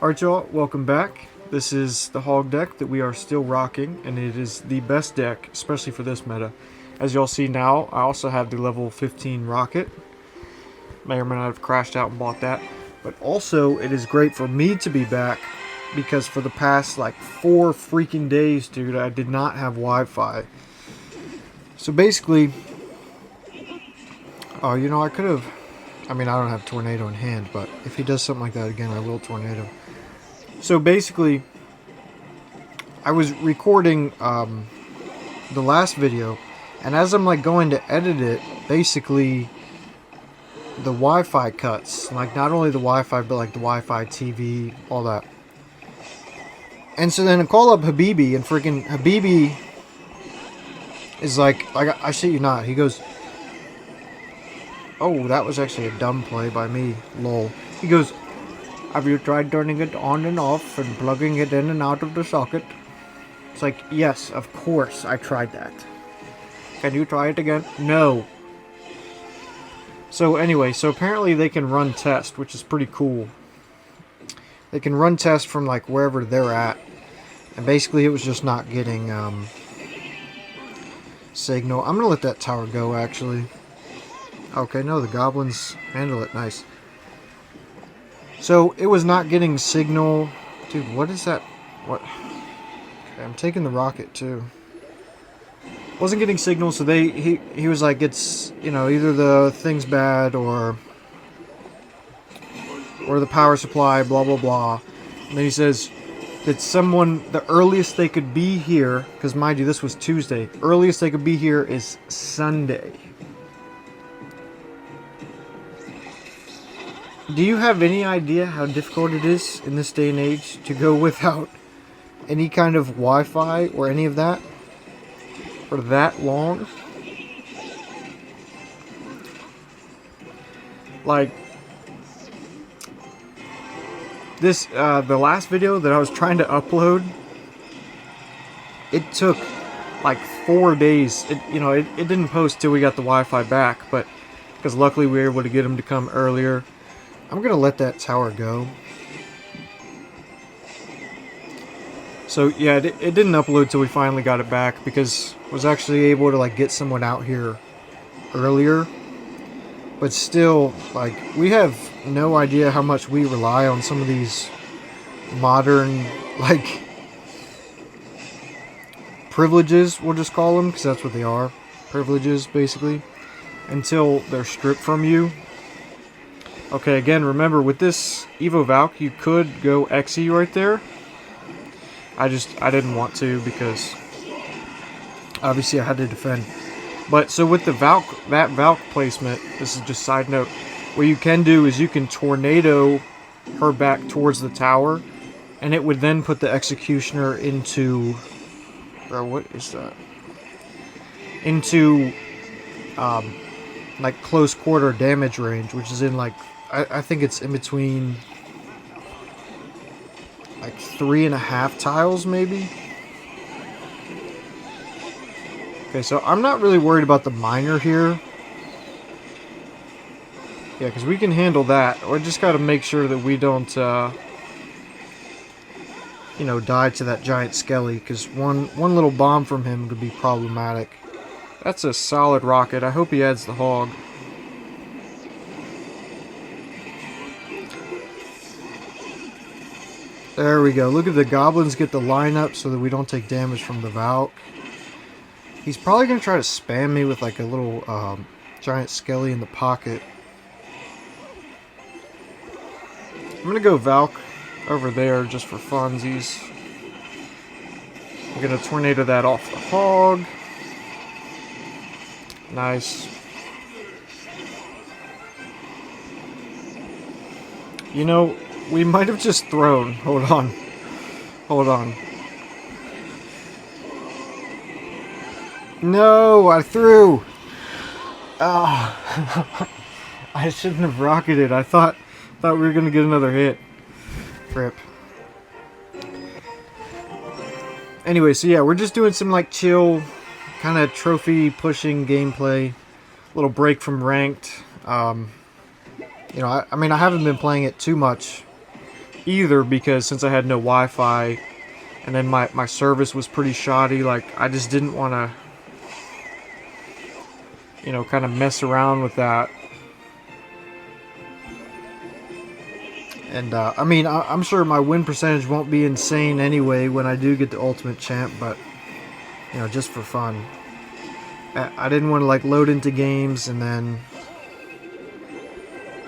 Alright y'all, welcome back. This is the Hog deck that we are still rocking, and it is the best deck, especially for this meta. As y'all see now, I also have the level 15 rocket. May or may not have crashed out and bought that. But also, it is great for me to be back, because for the past like 4 freaking days, dude, I did not have Wi-Fi. So basically, oh, you know, I could have, I mean, I don't have Tornado in hand, but if he does something like that again, I will Tornado. So basically, I was recording the last video, and as I'm like going to edit it, basically the Wi-Fi cuts. Like not only the Wi-Fi, but like the Wi-Fi TV, all that. And so then I call up Habibi, and freaking Habibi is like I shit you not. He goes, "Oh, that was actually a dumb play by me, lol." He goes, "Have you tried turning it on and off and plugging it in and out of the socket?" It's like, yes, of course I tried that. Can you try it again? No. So anyway, so apparently they can run test, which is pretty cool. They can run test from like wherever they're at. And basically it was just not getting signal. I'm going to let that tower go actually. Okay, no, the goblins handle it nice. So it was not getting signal. Dude, what is that? What? Okay, I'm taking the rocket too. Wasn't getting signal, so he was like, it's, you know, either the thing's bad or the power supply, blah blah blah. And then he says that someone, the earliest they could be here, because mind you, this was Tuesday. Earliest they could be here is Sunday. Do you have any idea how difficult it is in this day and age to go without any kind of Wi-Fi or any of that for that long? Like this, the last video that I was trying to upload, it took like 4 days. It didn't post till we got the Wi-Fi back, but because luckily we were able to get him to come earlier. I'm gonna let that tower go. So yeah, it didn't upload till we finally got it back, because I was actually able to like get someone out here earlier. But still, like, we have no idea how much we rely on some of these modern, like, privileges, we'll just call them, because that's what they are. Privileges, basically. Until they're stripped from you. Okay, again, remember, with this Evo Valk, you could go Xe right there. I didn't want to, because obviously I had to defend. But so with the Valk, that Valk placement, this is just side note, what you can do is you can tornado her back towards the tower, and it would then put the Executioner into, bro, what is that? Into like close quarter damage range, which is in like, I think it's in between like 3.5 tiles maybe. Okay, so I'm not really worried about the miner here. Yeah, because we can handle that. We just got to make sure that we don't, you know, die to that giant skelly, because one little bomb from him could be problematic. That's a solid rocket. I hope he adds the hog. There we go. Look at the goblins get the line up so that we don't take damage from the Valk. He's probably going to try to spam me with like a little giant skelly in the pocket. I'm going to go Valk over there just for funsies. I'm going to tornado that off the hog. Nice. You know, we might have just thrown. Hold on. Hold on. No, I threw. Oh. I shouldn't have rocketed. I thought we were going to get another hit. Rip. Anyway, so yeah, we're just doing some like chill kind of trophy pushing gameplay. Little break from ranked. You know, I mean, I haven't been playing it too much either because since I had no Wi-Fi, and then my service was pretty shoddy, like, I just didn't want to, you know, kind of mess around with that. And, I mean, I'm sure my win percentage won't be insane anyway when I do get the Ultimate Champ, but, you know, just for fun. I didn't want to, like, load into games and then...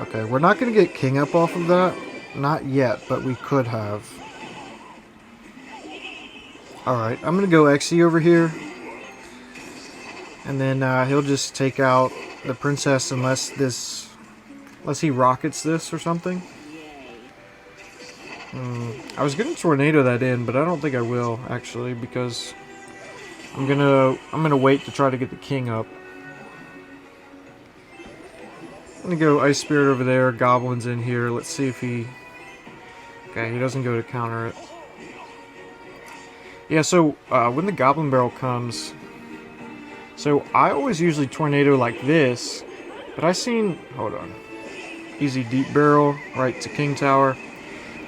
Okay, we're not going to get King up off of that. Not yet, but we could have. Alright, I'm going to go Xe over here. And then he'll just take out the princess unless he rockets this or something. I was going to tornado that in, but I don't think I will, actually, because I'm gonna wait to try to get the king up. I'm gonna go Ice Spirit over there, Goblins in here. Let's see if he... Okay, he doesn't go to counter it. Yeah, so when the Goblin Barrel comes... So I always usually tornado like this, but I seen... Hold on. Easy Deep Barrel, right to King Tower.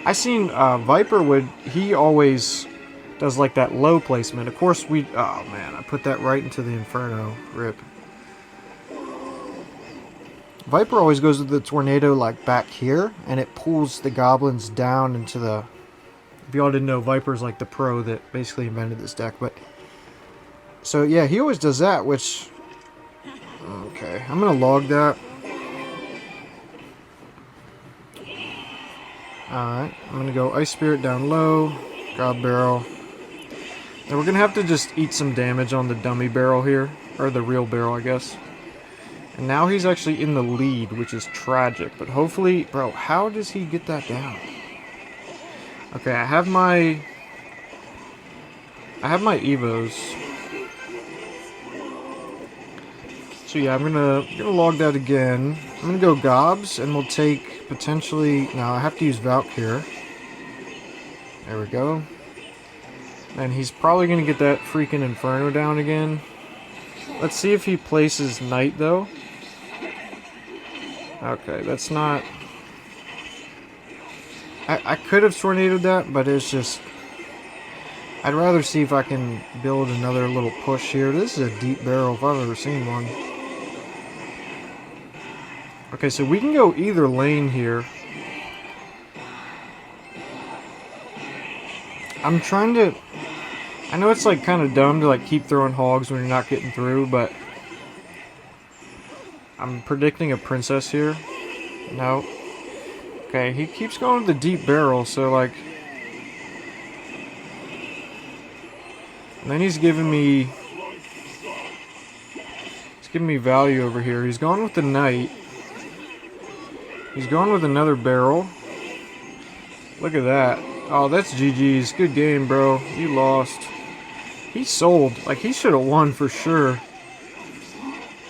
I seen Viper he always does like that low placement. Of course oh man, I put that right into the Inferno. RIP. Viper always goes with the tornado like back here, and it pulls the goblins down into the... If y'all didn't know, Viper's like the pro that basically invented this deck, but... So yeah, he always does that, which... Okay, I'm gonna log that. Alright, I'm going to go Ice Spirit down low, God Barrel. And we're going to have to just eat some damage on the dummy barrel here, or the real barrel, I guess. And now he's actually in the lead, which is tragic, but hopefully... Bro, how does he get that down? Okay, I have my Evos. So yeah, I'm gonna log that again. I'm gonna go Gobs, and we'll take potentially... Now I have to use Valk here. There we go. And he's probably gonna get that freaking Inferno down again. Let's see if he places Knight though. Okay, that's not... I could have tornadoed that, but it's just... I'd rather see if I can build another little push here. This is a deep barrel if I've ever seen one. Okay, so we can go either lane here. I'm trying to... I know it's like kind of dumb to like keep throwing hogs when you're not getting through, but... I'm predicting a princess here. No. Okay, he keeps going to the deep barrel, so like... And then he's giving me... He's giving me value over here. He's going with the knight. He's going with another barrel. Look at that. Oh, that's GG's. Good game, bro. You lost. He sold. Like, he should have won for sure.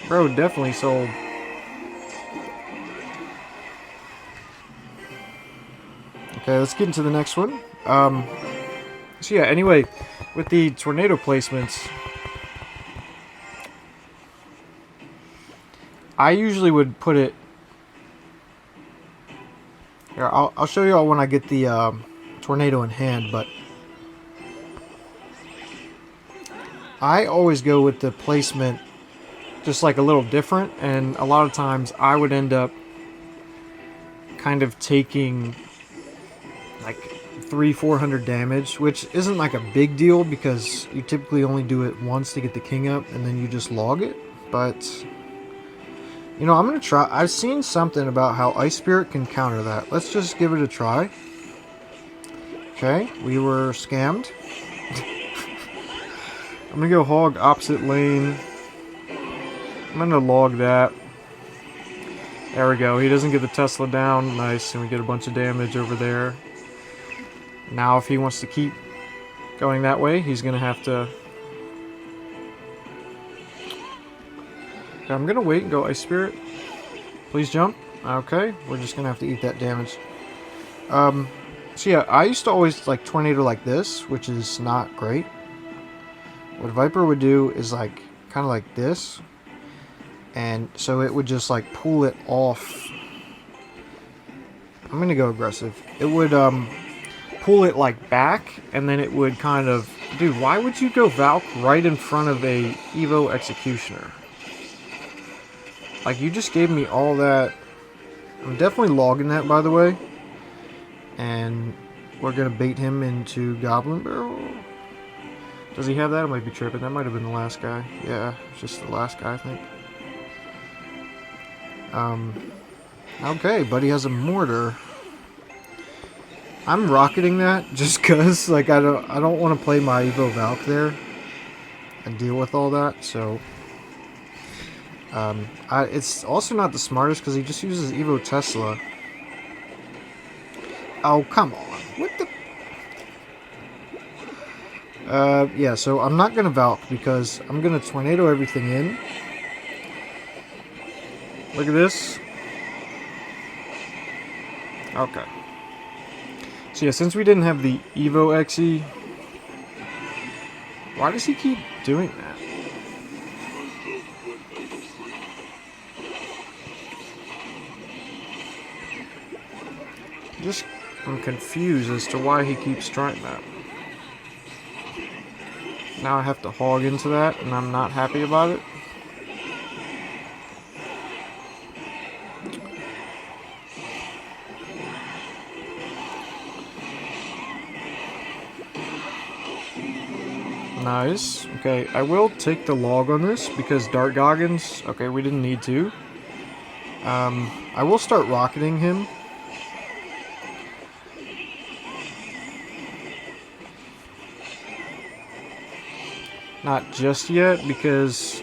Bro, definitely sold. Okay, let's get into the next one. So yeah, anyway, with the tornado placements, I usually would put it... Here, I'll show you all when I get the tornado in hand, but I always go with the placement just like a little different, and a lot of times I would end up kind of taking like 300-400 damage, which isn't like a big deal because you typically only do it once to get the king up and then you just log it. But you know, I'm gonna try. I've seen something about how Ice Spirit can counter that. Let's just give it a try. Okay, we were scammed. I'm gonna go hog opposite lane. I'm gonna log that. There we go. He doesn't get the Tesla down. Nice, and we get a bunch of damage over there. Now, if he wants to keep going that way, he's gonna have to... Okay, I'm gonna wait and go Ice Spirit. Please jump. Okay, we're just gonna have to eat that damage. So yeah, I used to always like tornado like this, which is not great. What Viper would do is like kind of like this, and so it would just like pull it off I'm gonna go aggressive. It would pull it like back, and then it would kind of... Dude, why would you go Valk right in front of a Evo Executioner? Like, you just gave me all that. I'm definitely logging that, by the way. And we're gonna bait him into Goblin Barrel. Does he have that? I might be tripping. That might have been the last guy. Yeah, it's just the last guy, I think. Okay, buddy has a mortar. I'm rocketing that just cause like I don't want to play my Evo Valk there and deal with all that. So it's also not the smartest because he just uses Evo Tesla. Oh, come on. What the? Yeah, so I'm not going to Valk because I'm going to Tornado everything in. Look at this. Okay. So yeah, since we didn't have the Evo Xe, why does he keep doing that? I'm confused as to why he keeps trying that. Now I have to hog into that, and I'm not happy about it. Nice. Okay, I will take the log on this because Dart Goggins... Okay, we didn't need to. I will start rocketing him. Not just yet, because...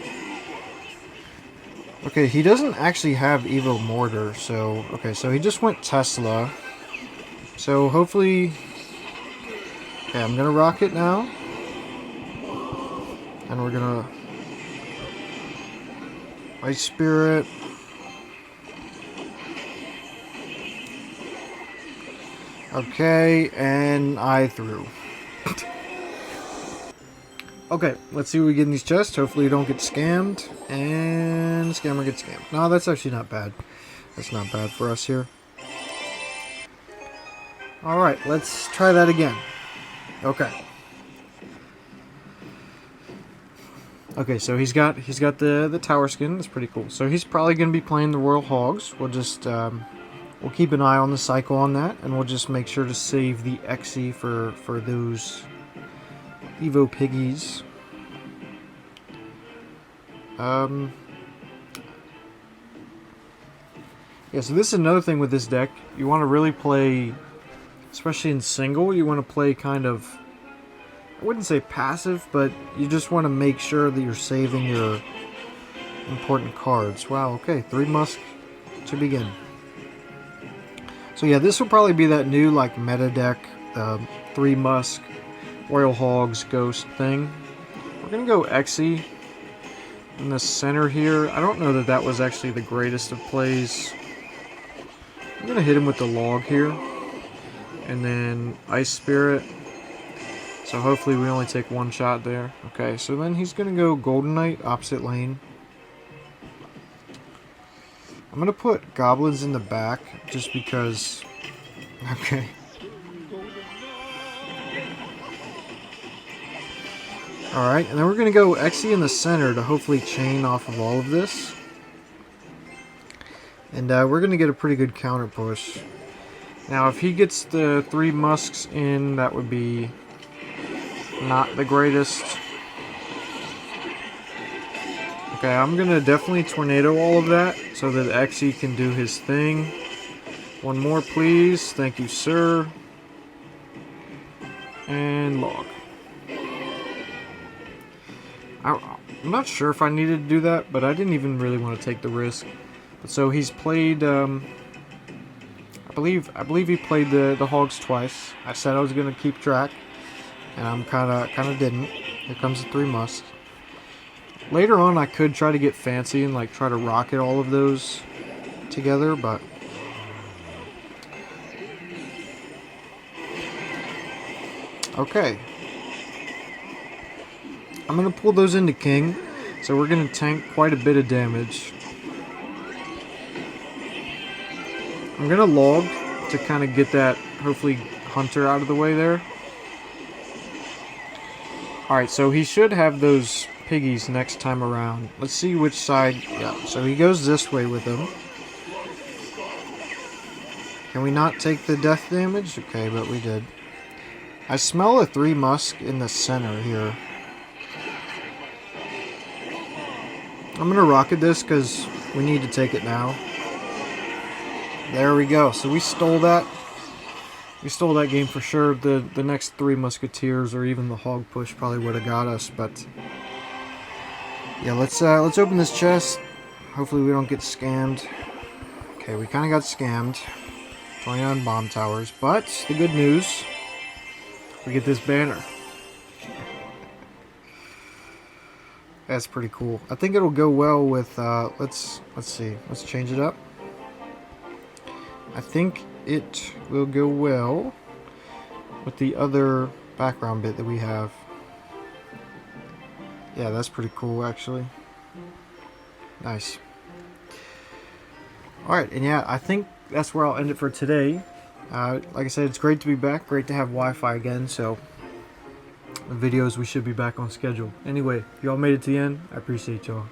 Okay, he doesn't actually have Evo Mortar, so... Okay, so he just went Tesla. So, hopefully... Okay, I'm gonna rocket now. And we're gonna... Ice Spirit. Okay, and I threw. Okay, let's see what we get in these chests. Hopefully you don't get scammed. And scammer gets scammed. No, that's actually not bad. That's not bad for us here. Alright, let's try that again. Okay. Okay, so he's got the tower skin. That's pretty cool. So he's probably going to be playing the Royal Hogs. We'll just we'll keep an eye on the cycle on that, and we'll just make sure to save the Xe for those Evo Piggies. Yeah, so this is another thing with this deck. You want to really play, especially in single, you want to play kind of, I wouldn't say passive, but you just want to make sure that you're saving your important cards. Wow, okay, 3 Musk to begin. So yeah, this will probably be that new like meta deck, 3 Musk, Royal Hogs, Ghost thing. We're going to go Xe in the center here. I don't know that that was actually the greatest of plays. I'm going to hit him with the log here. And then Ice Spirit. So hopefully we only take 1 shot there. Okay, so then he's going to go Golden Knight, opposite lane. I'm going to put Goblins in the back just because... Okay. Alright, and then we're going to go Xe in the center to hopefully chain off of all of this. And we're going to get a pretty good counter push. Now, if he gets the 3 Musks in, that would be not the greatest. Okay, I'm going to definitely tornado all of that so that Xe can do his thing. 1 more, please. Thank you, sir. And log. I'm not sure if I needed to do that, but I didn't even really want to take the risk. But so he's played, I believe he played the Hogs twice. I said I was going to keep track, and I'm kind of didn't. Here comes the 3 Musks. Later on, I could try to get fancy and like try to rocket all of those together, but okay. I'm going to pull those into King, so we're going to tank quite a bit of damage. I'm going to log to kind of get that, hopefully, hunter out of the way there. Alright, so he should have those piggies next time around. Let's see which side. Yeah, so he goes this way with them. Can we not take the death damage? Okay, but we did. I smell a 3 musk in the center here. I'm going to rocket this because we need to take it now. There we go. So we stole that. We stole that game for sure. The next 3 musketeers or even the hog push probably would have got us, but yeah, let's open this chest. Hopefully we don't get scammed. Okay, we kind of got scammed. 29 bomb towers, but the good news, we get this banner. That's pretty cool. I think it'll go well with let's see. Let's change it up. I think it will go well with the other background bit that we have. Yeah, that's pretty cool actually. Nice. Alright, and yeah, I think that's where I'll end it for today. Like I said, it's great to be back. Great to have Wi-Fi again, so the videos, we should be back on schedule. Anyway, if y'all made it to the end, I appreciate y'all.